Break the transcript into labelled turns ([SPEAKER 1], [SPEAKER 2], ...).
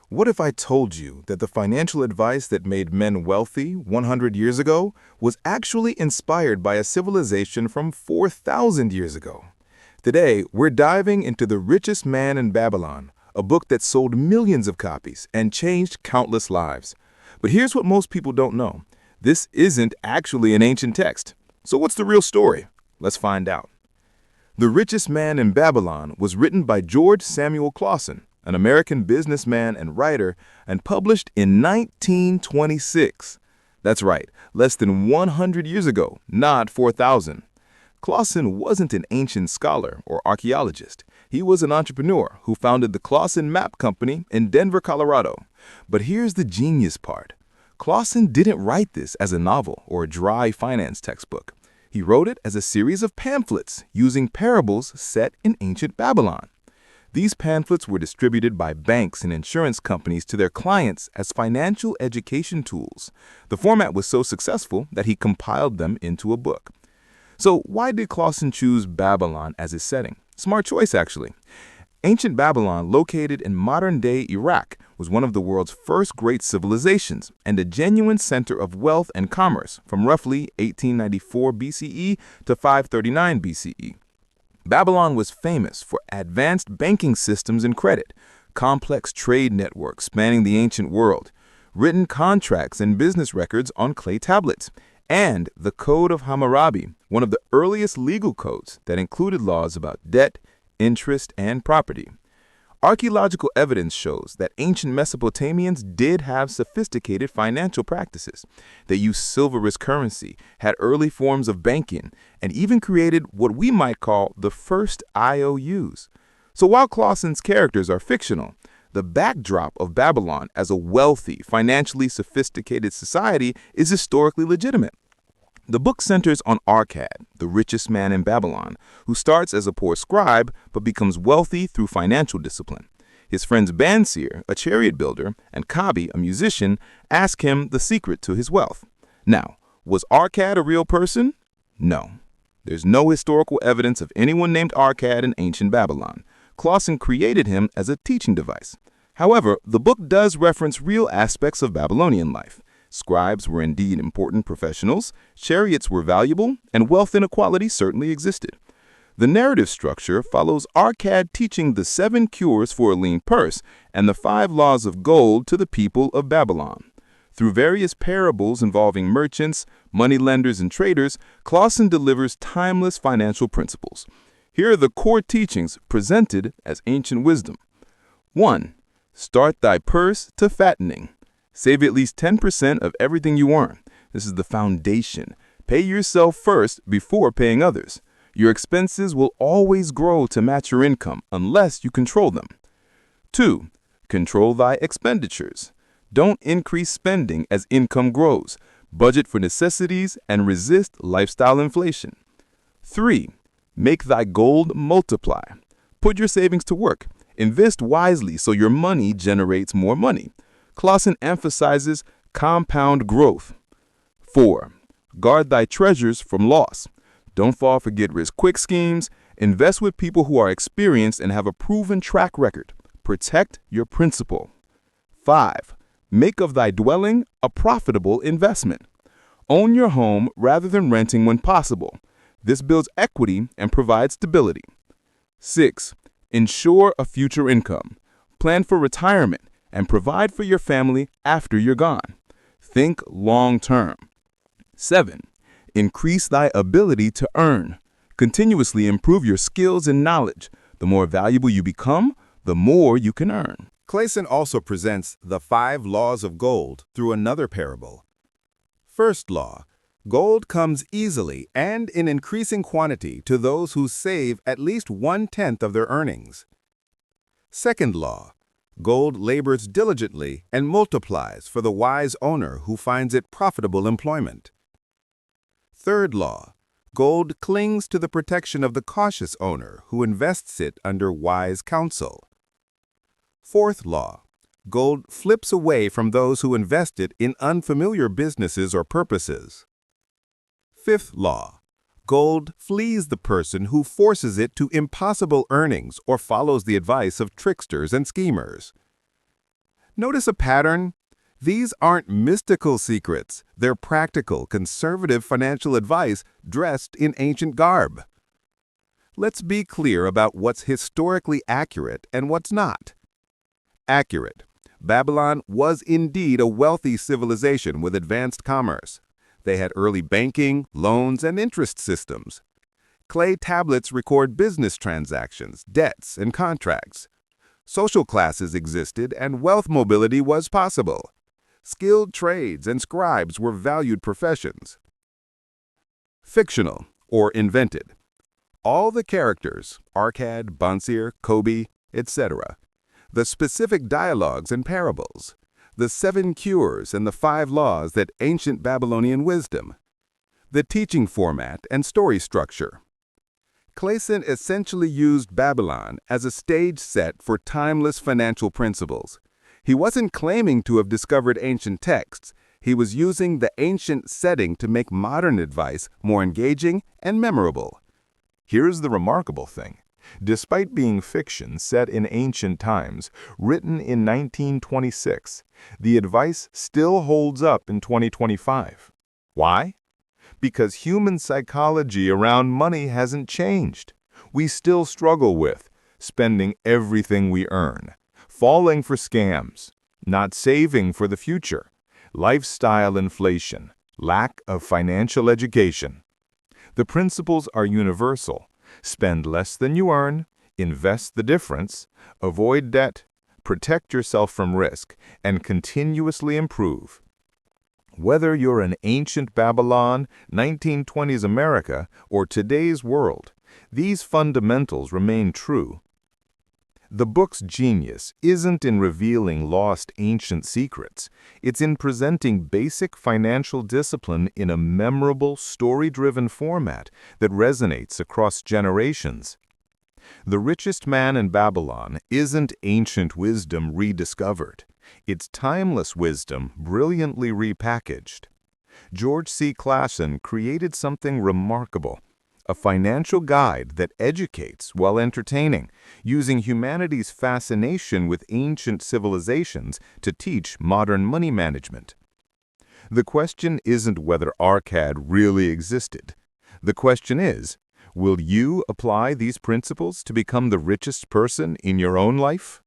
[SPEAKER 1] What if I told you that the financial advice that made men wealthy 100 years ago was actually inspired by a civilization from 4,000 years ago? Today, we're diving into The Richest Man in Babylon, a book that sold millions of copies and changed countless lives. But here's what most people don't know. This isn't actually an ancient text. So what's the real story? Let's find out. The Richest Man in Babylon was written by George Samuel Clason, an American businessman and writer, and published in 1926. That's right, less than 100 years ago, not 4,000. Clason wasn't an ancient scholar or archaeologist. He was an entrepreneur who founded the Clason Map Company in Denver, Colorado. But here's the genius part. Clason didn't write this as a novel or a dry finance textbook. He wrote it as a series of pamphlets using parables set in ancient Babylon. These pamphlets were distributed by banks and insurance companies to their clients as financial education tools. The format was so successful that he compiled them into a book. So why did Clason choose Babylon as his setting? Smart choice, actually. Ancient Babylon, located in modern-day Iraq, was one of the world's first great civilizations and a genuine center of wealth and commerce from roughly 1894 BCE to 539 BCE. Babylon was famous for advanced banking systems and credit, complex trade networks spanning the ancient world, written contracts and business records on clay tablets, and the Code of Hammurabi, one of the earliest legal codes that included laws about debt, interest, and property. Archaeological evidence shows that ancient Mesopotamians did have sophisticated financial practices. They used silver as currency, had early forms of banking, and even created what we might call the first IOUs. So while Clason's characters are fictional, the backdrop of Babylon as a wealthy, financially sophisticated society is historically legitimate. The book centers on Arkad, the richest man in Babylon, who starts as a poor scribe but becomes wealthy through financial discipline. His friends Bansir, a chariot builder, and Kabi, a musician, ask him the secret to his wealth. Now, was Arkad a real person? No. There's no historical evidence of anyone named Arkad in ancient Babylon. Clason created him as a teaching device. However, the book does reference real aspects of Babylonian life. Scribes were indeed important professionals, chariots were valuable, and wealth inequality certainly existed. The narrative structure follows Arkad teaching the 7 cures for a lean purse and the 5 laws of gold to the people of Babylon. Through various parables involving merchants, moneylenders, and traders, Clason delivers timeless financial principles. Here are the core teachings presented as ancient wisdom. 1. Start thy purse to fattening. Save at least 10% of everything you earn. This is the foundation. Pay yourself first before paying others. Your expenses will always grow to match your income unless you control them. 2. Control thy expenditures. Don't increase spending as income grows. Budget for necessities and resist lifestyle inflation. 3. Make thy gold multiply. Put your savings to work. Invest wisely so your money generates more money. Clason emphasizes compound growth. 4. Guard thy treasures from loss. Don't fall for get-rich-quick schemes. Invest with people who are experienced and have a proven track record. Protect your principal. 5. Make of thy dwelling a profitable investment. Own your home rather than renting when possible. This builds equity and provides stability. 6. Ensure a future income. Plan for retirement and provide for your family after you're gone. Think long-term. 7. Increase thy ability to earn. Continuously improve your skills and knowledge. The more valuable you become, the more you can earn.
[SPEAKER 2] Clason also presents the 5 laws of gold through another parable. First law, gold comes easily and in increasing quantity to those who save at least 1/10 of their earnings. Second law, gold labors diligently and multiplies for the wise owner who finds it profitable employment. Third law, gold clings to the protection of the cautious owner who invests it under wise counsel. Fourth law, gold flips away from those who invest it in unfamiliar businesses or purposes. Fifth law, gold flees the person who forces it to impossible earnings or follows the advice of tricksters and schemers. Notice a pattern? These aren't mystical secrets. They're practical, conservative financial advice dressed in ancient garb. Let's be clear about what's historically accurate and what's not. Accurate. Babylon was indeed a wealthy civilization with advanced commerce. They had early banking, loans, and interest systems. Clay tablets record business transactions, debts, and contracts. Social classes existed and wealth mobility was possible. Skilled trades and scribes were valued professions. Fictional, or invented. All the characters, Arkad, Bansir, Kobe, etc. The specific dialogues and parables. The 7 cures and the 5 laws that ancient Babylonian wisdom. The teaching format and story structure. Clason essentially used Babylon as a stage set for timeless financial principles. He wasn't claiming to have discovered ancient texts. He was using the ancient setting to make modern advice more engaging and memorable.
[SPEAKER 1] Here's the remarkable thing. Despite being fiction set in ancient times, written in 1926, the advice still holds up in 2025. Why? Because human psychology around money hasn't changed. We still struggle with spending everything we earn, falling for scams, not saving for the future, lifestyle inflation, lack of financial education. The principles are universal. Spend less than you earn, invest the difference, avoid debt, protect yourself from risk, and continuously improve. Whether you're in ancient Babylon, 1920s America, or today's world, these fundamentals remain true. The book's genius isn't in revealing lost ancient secrets. It's in presenting basic financial discipline in a memorable, story-driven format that resonates across generations. The Richest Man in Babylon isn't ancient wisdom rediscovered. It's timeless wisdom brilliantly repackaged. George C. Clason created something remarkable. A financial guide that educates while entertaining, using humanity's fascination with ancient civilizations to teach modern money management. The question isn't whether Arkad really existed. The question is, will you apply these principles to become the richest person in your own life?